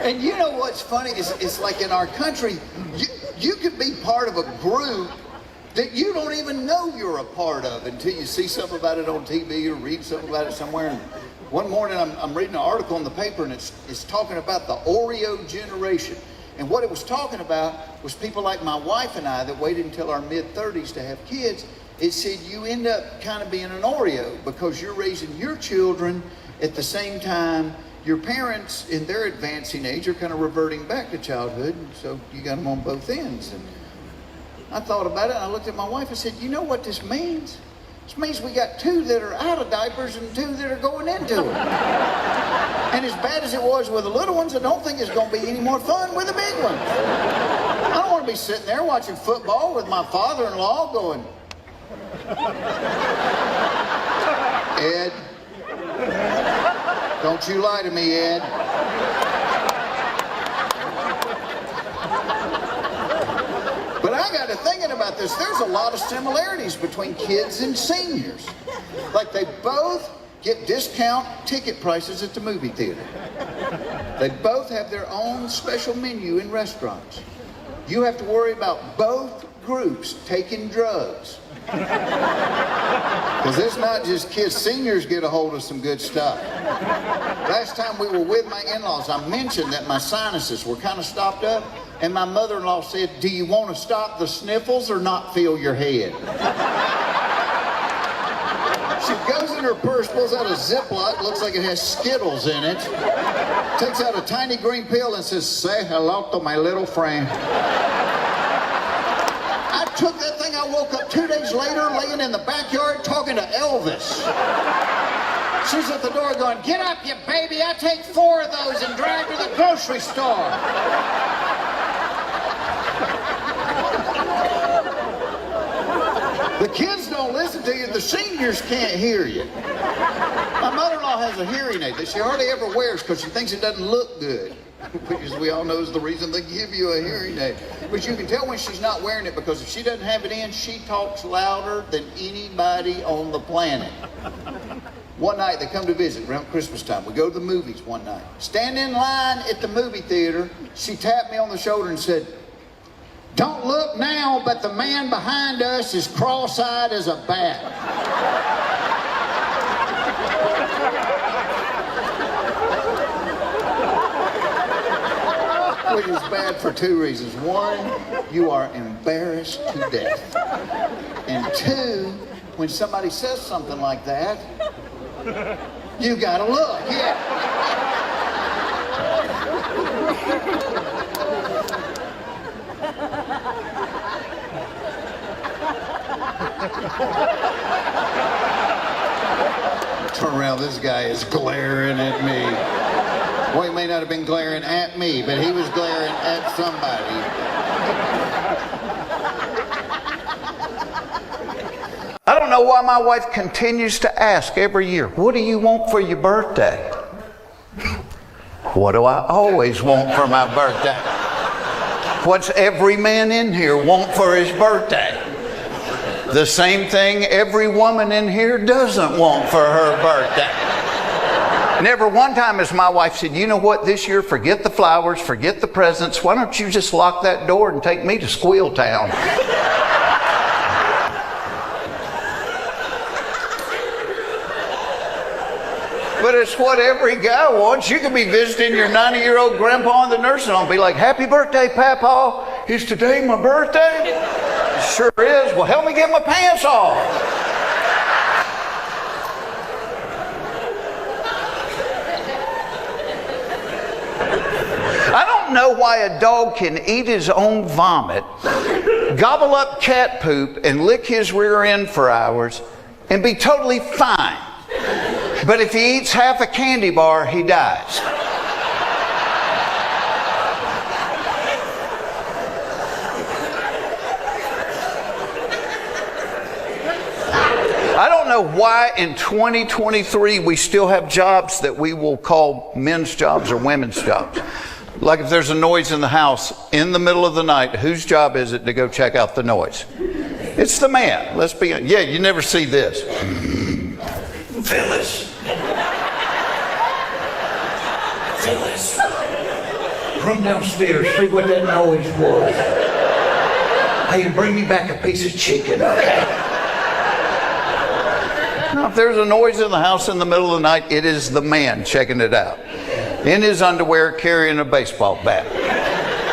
And you know what's funny? It's like in our country, you could be part of a group that you don't even know you're a part of until you see something about it on TV or read something about it somewhere. And one morning I'm reading an article in the paper, and it's talking about the Oreo generation. And what it was talking about was people like my wife and I that waited until our mid-30s to have kids. It said you end up kind of being an Oreo because you're raising your children at the same time your parents in their advancing age are kind of reverting back to childhood, and so you got them on both ends. And I thought about it, and I looked at my wife and said, you know what this means? This means we got two that are out of diapers and two that are going into them. And as bad as it was with the little ones, I don't think it's going to be any more fun with the big ones. I don't want to be sitting there watching football with my father-in-law going, Ed, don't you lie to me, Ed. But I got to thinking about this. There's a lot of similarities between kids and seniors. Like they both get discount ticket prices at the movie theater. They both have their own special menu in restaurants. You have to worry about both groups taking drugs. Because it's not just kids. Seniors get a hold of some good stuff. Last time we were with my in-laws, I mentioned that my sinuses were kind of stopped up, and my mother-in-law said, do you want to stop the sniffles or not feel your head? She goes in her purse, pulls out a Ziploc, looks like it has Skittles in it, takes out a tiny green pill and says, say hello to my little friend. I took that thing, I woke up 2 days later laying in the backyard talking to Elvis. She's at the door going, get up, you baby, I take 4 of those and drive to the grocery store. The kids don't listen to you, the seniors can't hear you. My mother-in-law has a hearing aid that she hardly ever wears because she thinks it doesn't look good. Which, as we all know, is the reason they give you a hearing aid. But you can tell when she's not wearing it because if she doesn't have it in, she talks louder than anybody on the planet. One night they come to visit around Christmas time. We go to the movies one night. Stand in line at the movie theater. She tapped me on the shoulder and said, don't look now, but the man behind us is cross-eyed as a bat. Which is bad for 2 reasons. 1, you are embarrassed to death. And 2, when somebody says something like that, you gotta look, yeah. Turn around, this guy is glaring at me. Well, he may not have been glaring at me, but he was glaring at somebody. I don't know why my wife continues to ask every year, what do you want for your birthday? What do I always want for my birthday? What's every man in here want for his birthday? The same thing every woman in here doesn't want for her birthday. Never one time has my wife said, you know what, this year, forget the flowers, forget the presents. Why don't you just lock that door and take me to Squeal Town? But it's what every guy wants. You could be visiting your 90-year-old grandpa in the nursing home and be like, happy birthday, Papa. Is today my birthday? It sure is. Well, help me get my pants off. I don't know why a dog can eat his own vomit, gobble up cat poop, and lick his rear end for hours and be totally fine. But if he eats half a candy bar, he dies. I don't know why in 2023 we still have jobs that we will call men's jobs or women's jobs. Like if there's a noise in the house in the middle of the night, whose job is it to go check out the noise? It's the man. Let's be honest. Yeah, you never see this. Phyllis. Phyllis. Run downstairs, see what that noise was. Hey, and bring me back a piece of chicken, okay? Now, if there's a noise in the house in the middle of the night, it is the man checking it out. In his underwear, carrying a baseball bat.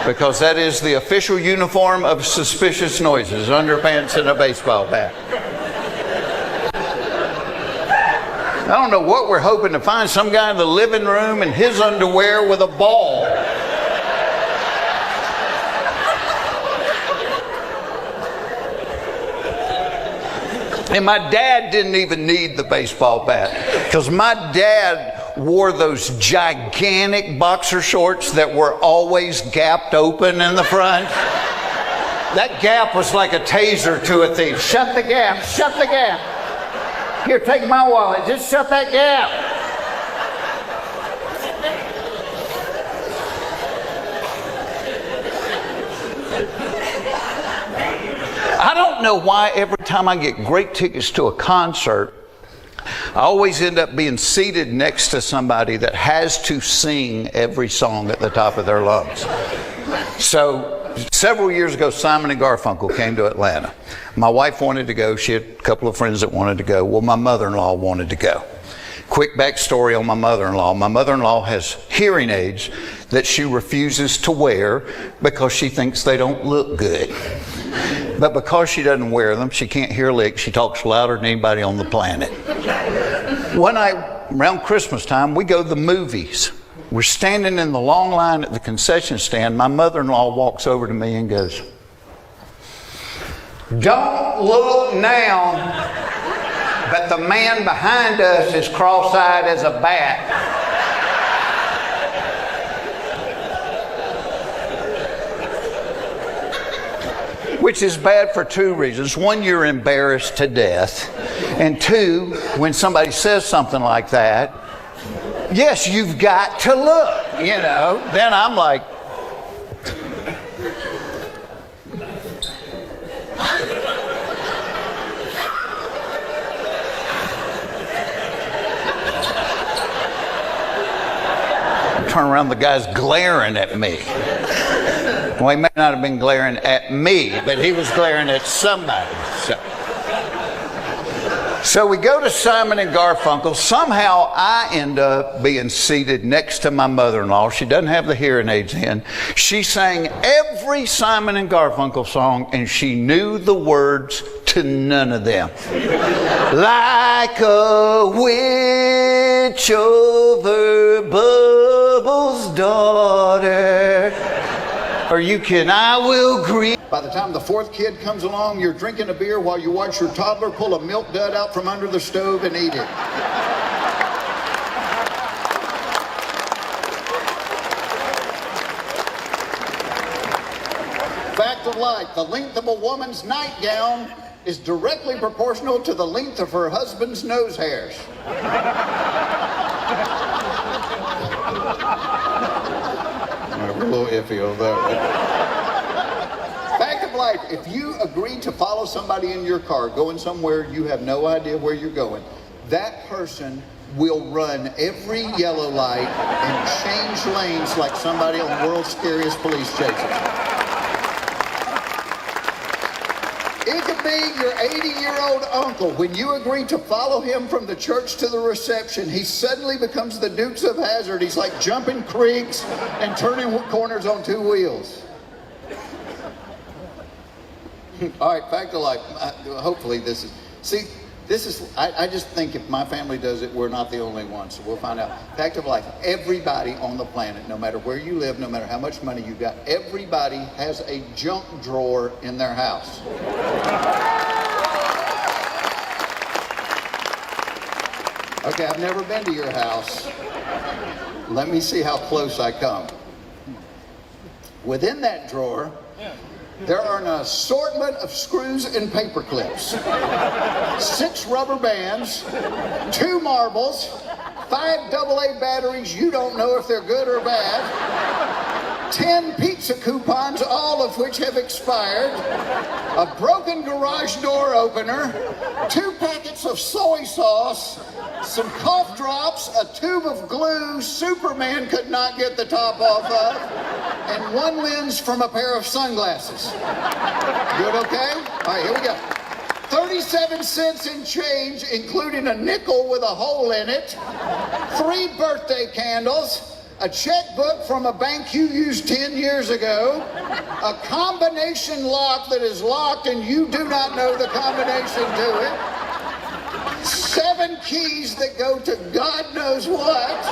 Because that is the official uniform of suspicious noises, underpants and a baseball bat. I don't know what we're hoping to find, some guy in the living room in his underwear with a ball. And my dad didn't even need the baseball bat, because my dad wore those gigantic boxer shorts that were always gapped open in the front. That gap was like a taser to a thief. Shut the gap, shut the gap. Here, take my wallet, just shut that gap. I don't know why every time I get great tickets to a concert, I always end up being seated next to somebody that has to sing every song at the top of their lungs. So several years ago, Simon and Garfunkel came to Atlanta. My wife wanted to go. She had a couple of friends that wanted to go. Well, my mother-in-law wanted to go. Quick backstory on my mother-in-law. My mother-in-law has hearing aids that she refuses to wear because she thinks they don't look good. But because she doesn't wear them, she can't hear a lick. She talks louder than anybody on the planet. One night, around Christmas time, we go to the movies. We're standing in the long line at the concession stand. My mother-in-law walks over to me and goes, "Don't look now, but the man behind us is cross-eyed as a bat." Which is bad for two reasons. One, you're embarrassed to death. And two, when somebody says something like that, yes, you've got to look, you know. Then I'm like, turn around, the guy's glaring at me. Well, he may not have been glaring at me, but he was glaring at somebody. So we go to Simon and Garfunkel. Somehow I end up being seated next to my mother-in-law. She doesn't have the hearing aids in. She sang every Simon and Garfunkel song, and she knew the words to none of them. Like a witch over Bubbles' daughter. Or you can, I will grieve. By the time the fourth kid comes along, you're drinking a beer while you watch your toddler pull a milk dud out from under the stove and eat it. Fact of life, the length of a woman's nightgown is directly proportional to the length of her husband's nose hairs. We're a little iffy on that one. Fact of life, if you agree to follow somebody in your car going somewhere you have no idea where you're going, that person will run every yellow light and change lanes like somebody on World's Scariest Police Chases. It could be your 80-year-old uncle. When you agree to follow him from the church to the reception, he suddenly becomes the Dukes of Hazzard. He's like jumping creeks and turning corners on two wheels. All right, fact of life. Hopefully this is... See, I just think if my family does it, we're not the only ones. So we'll find out. Fact of life, everybody on the planet, no matter where you live, no matter how much money you got, everybody has a junk drawer in their house. Okay, I've never been to your house. Let me see how close I come. Within that drawer, there are an assortment of screws and paper clips, 6 rubber bands, 2 marbles, 5 AA batteries you don't know if they're good or bad, 10 pizza coupons, all of which have expired, a broken garage door opener, 2 packets of soy sauce, some cough drops, a tube of glue Superman could not get the top off of, and 1 lens from a pair of sunglasses. Good, okay? All right, here we go. 37 cents in change, including a nickel with a hole in it, 3 birthday candles, a checkbook from a bank you used 10 years ago, a combination lock that is locked and you do not know the combination to it, 7 keys that go to God knows what,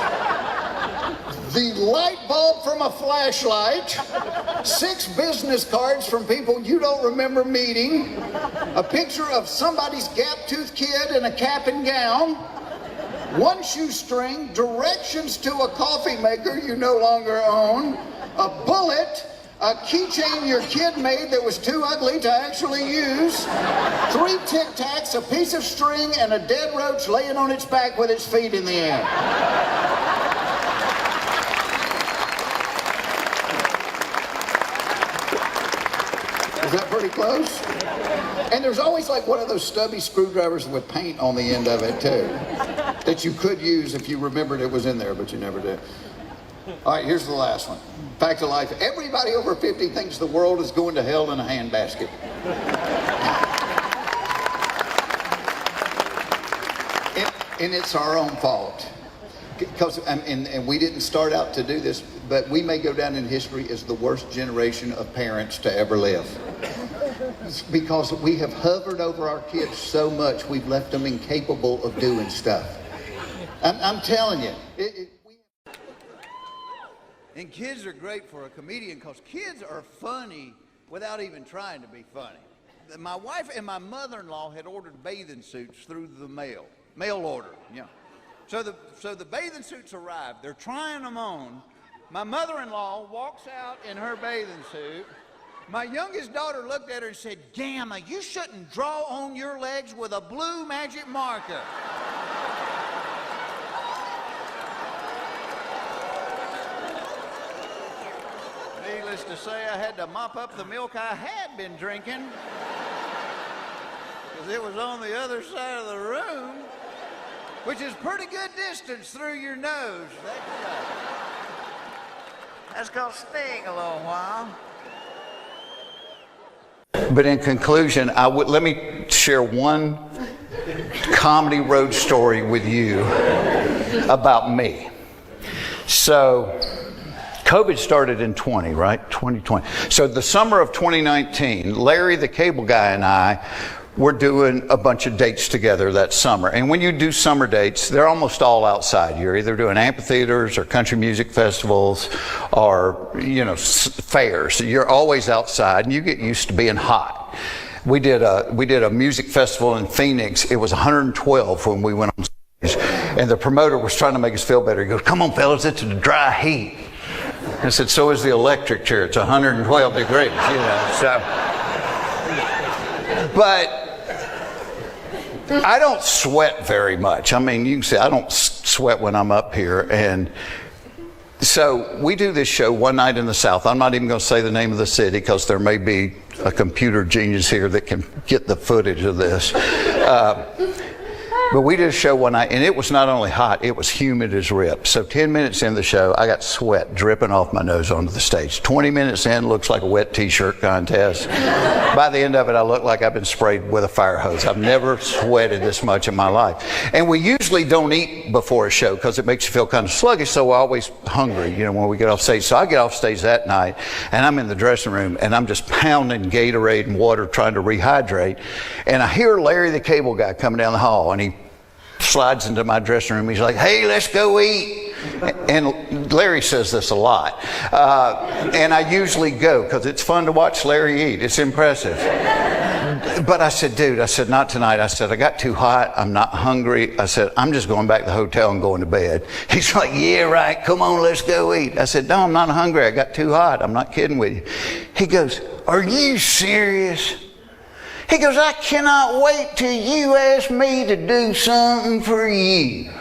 the light bulb from a flashlight, 6 business cards from people you don't remember meeting, a picture of somebody's gap-toothed kid in a cap and gown, 1 shoestring, directions to a coffee maker you no longer own, a bullet, a keychain your kid made that was too ugly to actually use, 3 Tic Tacs, a piece of string, and a dead roach laying on its back with its feet in the air. Is that pretty close? And there's always like one of those stubby screwdrivers with paint on the end of it too, that you could use if you remembered it was in there, but you never did. All right, here's the last one. Fact of life. Everybody over 50 thinks the world is going to hell in a handbasket. And it's our own fault. Because, and we didn't start out to do this, but we may go down in history as the worst generation of parents to ever live. It's because we have hovered over our kids so much, we've left them incapable of doing stuff. I'm telling you. And kids are great for a comedian because kids are funny without even trying to be funny. My wife and my mother-in-law had ordered bathing suits through the mail order, you know. So the bathing suits arrived. They're trying them on. My mother-in-law walks out in her bathing suit. My youngest daughter looked at her and said, "Gamma, you shouldn't draw on your legs with a blue magic marker." Needless to say, I had to mop up the milk I had been drinking because it was on the other side of the room, which is pretty good distance through your nose. That's gonna sting a little while. But in conclusion, let me share one comedy road story with you about me. So, COVID started in 2020. So the summer of 2019, Larry, the cable guy, and I were doing a bunch of dates together that summer. And when you do summer dates, they're almost all outside. You're either doing amphitheaters or country music festivals or, fairs. You're always outside and you get used to being hot. We did a music festival in Phoenix. It was 112 when we went on stage. And the promoter was trying to make us feel better. He goes, "Come on, fellas, it's a dry heat." I said, "So is the electric chair. It's 112 degrees, so." But I don't sweat very much. I mean, you can say I don't sweat when I'm up here. And so we do this show one night in the South. I'm not even going to say the name of the city because there may be a computer genius here that can get the footage of this. But we did a show one night, and it was not only hot, it was humid as rip. So 10 minutes in the show, I got sweat dripping off my nose onto the stage. 20 minutes in, looks like a wet t-shirt contest. By the end of it, I look like I've been sprayed with a fire hose. I've never sweated this much in my life. And we usually don't eat before a show because it makes you feel kind of sluggish, so we're always hungry, when we get off stage. So I get off stage that night, and I'm in the dressing room, and I'm just pounding Gatorade and water trying to rehydrate. And I hear Larry, the cable guy, coming down the hall, and he slides into my dressing room. He's like, "Hey, let's go eat." And Larry says this a lot. And I usually go because it's fun to watch Larry eat. It's impressive. But I said, "Dude," I said, "not tonight." I said, "I got too hot. I'm not hungry." I said, "I'm just going back to the hotel and going to bed." He's like, "Yeah, right. Come on, let's go eat." I said, "No, I'm not hungry. I got too hot. I'm not kidding with you." He goes, "Are you serious?" He goes, "I cannot wait till you ask me to do something for you."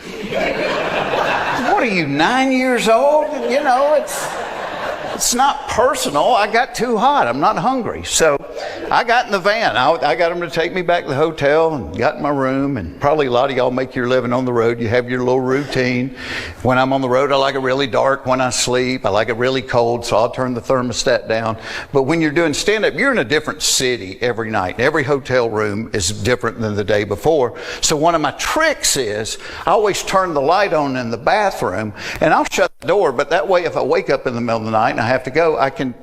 What are you, 9 years old? It's not personal. I got too hot. I'm not hungry. So I got in the van. I got them to take me back to the hotel and got in my room. And probably a lot of y'all make your living on the road. You have your little routine. When I'm on the road, I like it really dark when I sleep. I like it really cold, so I'll turn the thermostat down. But when you're doing stand-up, you're in a different city every night. Every hotel room is different than the day before. So one of my tricks is I always turn the light on in the bathroom, and I'll shut the door. But that way, if I wake up in the middle of the night and I have to go, I can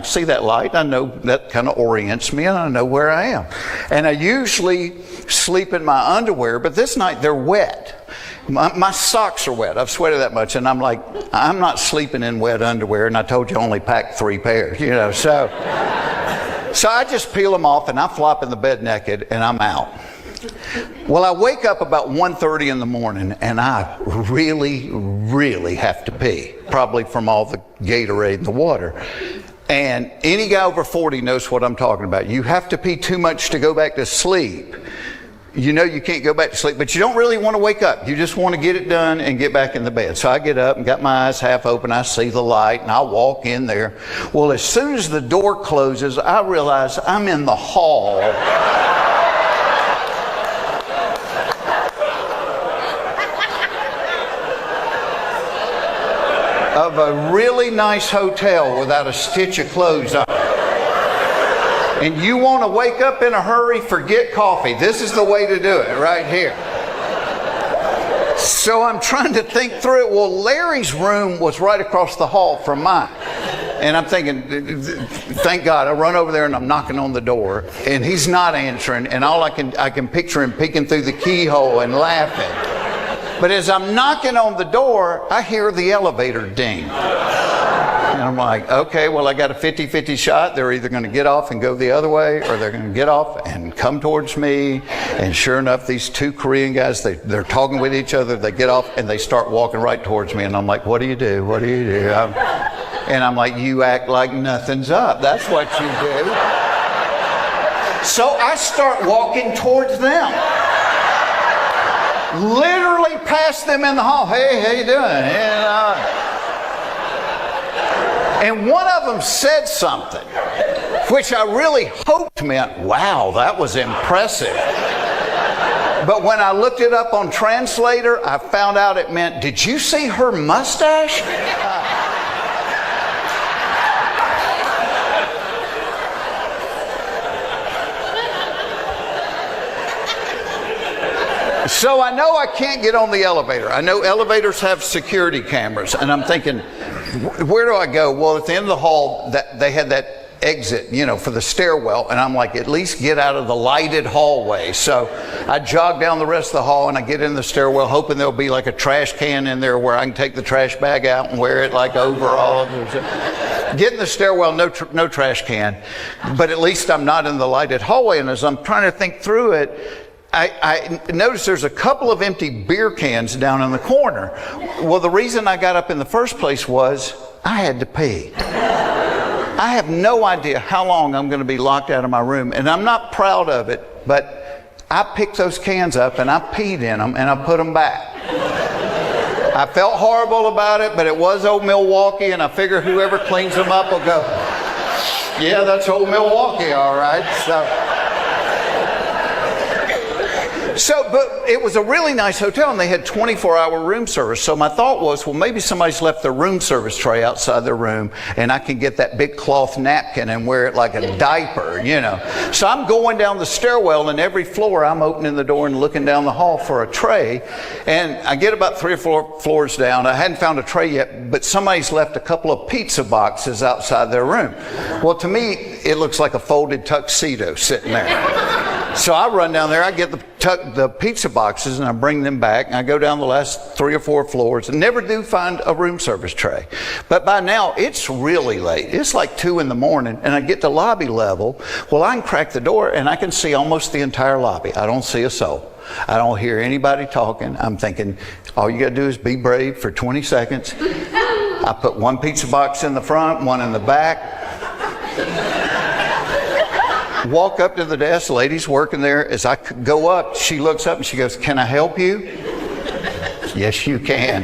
see that light. I know that kind of orients me, and I know where I am. And I usually sleep in my underwear, but this night they're wet. My socks are wet. I've sweated that much, and I'm like, I'm not sleeping in wet underwear, and I told you I only packed 3 pairs, so I just peel them off, and I flop in the bed naked, and I'm out. Well, I wake up about 1:30 in the morning, and I really, really have to pee, probably from all the Gatorade and the water. And any guy over 40 knows what I'm talking about. You have to pee too much to go back to sleep. You know you can't go back to sleep, but you don't really want to wake up. You just want to get it done and get back in the bed. So I get up and got my eyes half open. I see the light, and I walk in there. Well, as soon as the door closes, I realize I'm in the hall of a really nice hotel without a stitch of clothes on. And you want to wake up in a hurry, forget coffee. This is the way to do it, right here. So I'm trying to think through it. Well, Larry's room was right across the hall from mine. And I'm thinking, thank God, I run over there and I'm knocking on the door, and he's not answering, and all I can picture him peeking through the keyhole and laughing. But as I'm knocking on the door, I hear the elevator ding. And I'm like, okay, well, I got a 50-50 shot. They're either going to get off and go the other way, or they're going to get off and come towards me. And sure enough, these 2 Korean guys, they're talking with each other. They get off and they start walking right towards me. And I'm like, what do you do? What do you do? And I'm like, you act like nothing's up. That's what you do. So I start walking towards them. Literally past them in the hall. Hey, how you doing? And one of them said something, which I really hoped meant, wow, that was impressive. But when I looked it up on Translator, I found out it meant, did you see her mustache? So I know I can't get on the elevator. I know elevators have security cameras, and I'm thinking, where do I go? Well, at the end of the hall, they had that exit, for the stairwell, and I'm like, at least get out of the lighted hallway. So I jog down the rest of the hall, and I get in the stairwell, hoping there'll be like a trash can in there where I can take the trash bag out and wear it like over all of it. Get in the stairwell, no trash can, but at least I'm not in the lighted hallway. And as I'm trying to think through it, I noticed there's a couple of empty beer cans down in the corner. Well, the reason I got up in the first place was I had to pee. I have no idea how long I'm going to be locked out of my room, and I'm not proud of it, but I picked those cans up and I peed in them and I put them back. I felt horrible about it, but it was old Milwaukee, and I figure whoever cleans them up will go, yeah, that's old Milwaukee, all right. But it was a really nice hotel, and they had 24-hour room service. So my thought was, well, maybe somebody's left their room service tray outside their room, and I can get that big cloth napkin and wear it like a diaper, So I'm going down the stairwell, and every floor I'm opening the door and looking down the hall for a tray. And I get about 3 or 4 floors down. I hadn't found a tray yet, but somebody's left a couple of pizza boxes outside their room. Well, to me, it looks like a folded tuxedo sitting there. So I run down there, I get the pizza boxes, and I bring them back, and I go down the last 3 or 4 floors and never do find a room service tray. But by now, it's really late. It's like 2 in the morning, and I get to lobby level. Well, I can crack the door, and I can see almost the entire lobby. I don't see a soul. I don't hear anybody talking. I'm thinking, all you got to do is be brave for 20 seconds. I put 1 pizza box in the front, 1 in the back. Walk up to the desk, the lady's working there. As I go up, she looks up and she goes, can I help you? Yes, you can.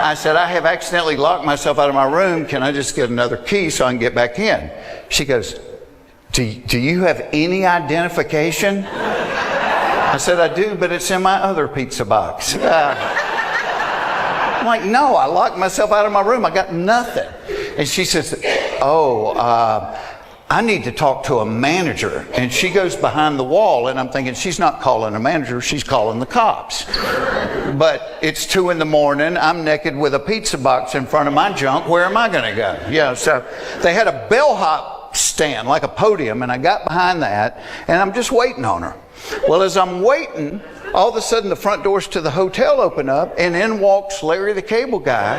I said, I have accidentally locked myself out of my room. Can I just get another key so I can get back in? She goes, do you have any identification? I said, I do, but it's in my other pizza box. I'm like, no, I locked myself out of my room. I got nothing. And she says, I need to talk to a manager. And she goes behind the wall, and I'm thinking, she's not calling a manager, she's calling the cops. But it's 2 a.m. I'm naked with a pizza box in front of my junk. Where am I going to go? Yeah, so they had a bellhop stand, like a podium, and I got behind that, and I'm just waiting on her. Well, as I'm waiting, all of a sudden the front doors to the hotel open up, and in walks Larry the Cable Guy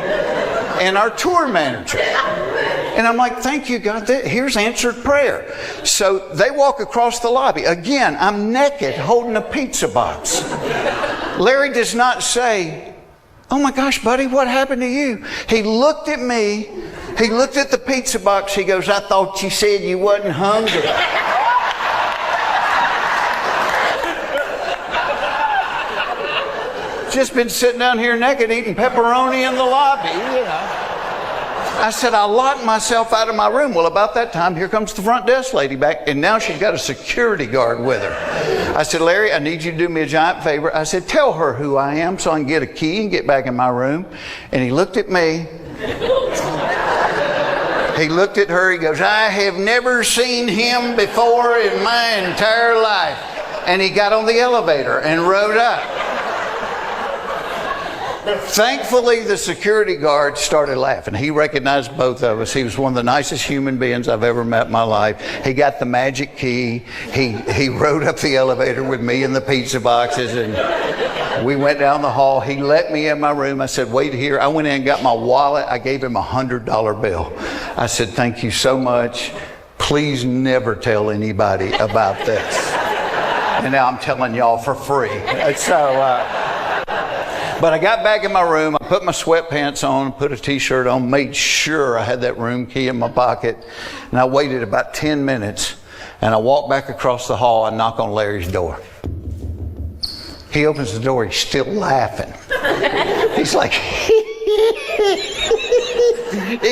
and our tour manager. And I'm like, thank you, God. Here's answered prayer. So they walk across the lobby. Again, I'm naked holding a pizza box. Larry does not say, oh my gosh, buddy, what happened to you? He looked at me. He looked at the pizza box. He goes, I thought you said you wasn't hungry. Just been sitting down here naked eating pepperoni in the lobby, you know. I said, I locked myself out of my room. Well, about that time, here comes the front desk lady back, and now she's got a security guard with her. I said, Larry, I need you to do me a giant favor. I said, tell her who I am so I can get a key and get back in my room. And he looked at me. He looked at her. He goes, I have never seen him before in my entire life. And he got on the elevator and rode up. Thankfully, the security guard started laughing. He recognized both of us. He was one of the nicest human beings I've ever met in my life. He got the magic key. He rode up the elevator with me and the pizza boxes, and we went down the hall. He let me in my room. I said, wait here. I went in and got my wallet. I gave him a $100 bill. I said, thank you so much. Please never tell anybody about this. And now I'm telling y'all for free. But I got back in my room, I put my sweatpants on, put a t-shirt on, made sure I had that room key in my pocket, and I waited about 10 minutes, and I walked back across the hall and knock on Larry's door. He opens the door, he's still laughing. He's like, he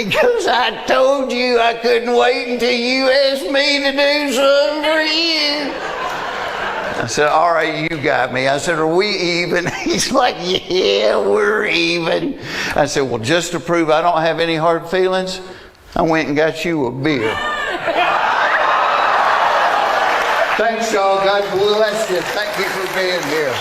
goes, I told you I couldn't wait until you asked me to do something for you. I said, all right, you got me. I said, are we even? He's like, yeah, we're even. I said, well, just to prove I don't have any hard feelings, I went and got you a beer. Thanks, y'all. God bless you. Thank you for being here.